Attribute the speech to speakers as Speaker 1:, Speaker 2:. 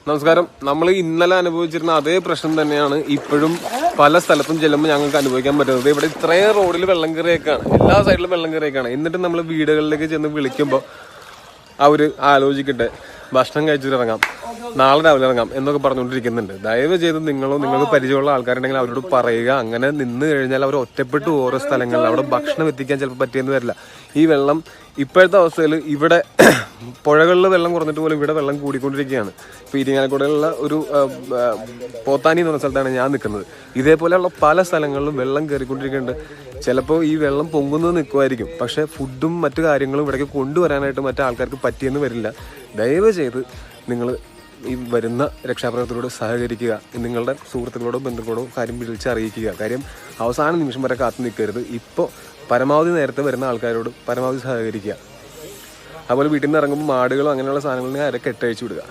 Speaker 1: നമസ്കാരം. നമ്മൾ ഇന്നലെ അനുഭവിച്ചിരുന്ന അതേ പ്രശ്നം തന്നെയാണ് ഇപ്പോഴും പല സ്ഥലത്തും ചെല്ലുമ്പോൾ ഞങ്ങൾക്ക് അനുഭവിക്കാൻ പറ്റുന്നത്. ഇവിടെ ഇത്രയും റോഡിൽ വെള്ളം കയറിയേക്കാണ്, എല്ലാ സൈഡിലും വെള്ളം കയറിയേക്കാണ്. എന്നിട്ട് നമ്മൾ വീടുകളിലേക്ക് ചെന്ന് വിളിക്കുമ്പോൾ അവർ ആലോചിക്കട്ടെ, ഭക്ഷണം കഴിച്ചിട്ട് ഇറങ്ങാം, നാളെ രാവിലെ ഇറങ്ങാം എന്നൊക്കെ പറഞ്ഞുകൊണ്ടിരിക്കുന്നുണ്ട്. ദയവ് ചെയ്ത് നിങ്ങൾക്ക് പരിചയമുള്ള ആൾക്കാരുണ്ടെങ്കിൽ അവരോട് പറയുക. അങ്ങനെ നിന്ന് കഴിഞ്ഞാൽ അവർ ഒറ്റപ്പെട്ടു ഓരോ സ്ഥലങ്ങളിൽ അവിടെ ഭക്ഷണം എത്തിക്കാൻ ചിലപ്പോൾ പറ്റിയെന്ന് വരില്ല. ഈ വെള്ളം ഇപ്പോഴത്തെ അവസ്ഥയിൽ ഇവിടെ പുഴകളിൽ വെള്ളം കുറഞ്ഞിട്ട് പോലും ഇവിടെ വെള്ളം കൂടിക്കൊണ്ടിരിക്കുകയാണ്. ഇപ്പോൾ ഇരിങ്ങാലക്കുടയിലുള്ള ഒരു പോത്താനി എന്ന് പറഞ്ഞ സ്ഥലത്താണ് ഞാൻ നിൽക്കുന്നത്. ഇതേപോലെയുള്ള പല സ്ഥലങ്ങളിലും വെള്ളം കയറിക്കൊണ്ടിരിക്കുന്നുണ്ട്. ചിലപ്പോൾ ഈ വെള്ളം പൊങ്ങുന്നത് നിൽക്കുമായിരിക്കും, പക്ഷേ ഫുഡും മറ്റു കാര്യങ്ങളും ഇവിടേക്ക് കൊണ്ടുവരാനായിട്ട് മറ്റു ആൾക്കാർക്ക് പറ്റിയെന്ന് വരില്ല. ദയവ് ചെയ്ത് നിങ്ങൾ ഈ വരുന്ന രക്ഷാപ്രവർത്തനത്തോട് സഹകരിക്കുക. നിങ്ങളുടെ സുഹൃത്തുക്കളോടോ ബന്ധുക്കളോടോ കാര്യം വിളിച്ചറിയിക്കുക. കാര്യം അവസാന നിമിഷം വരെ കാത്തു നിൽക്കരുത്. ഇപ്പോൾ പരമാവധി നേരത്തെ വരുന്ന ആൾക്കാരോട് പരമാവധി സഹകരിക്കുക. അതുപോലെ വീട്ടിൽ നിന്ന് ഇറങ്ങുമ്പോൾ മാടുകളോ അങ്ങനെയുള്ള സാധനങ്ങളിൽ അര കെട്ടഴിച്ചു വിടുക.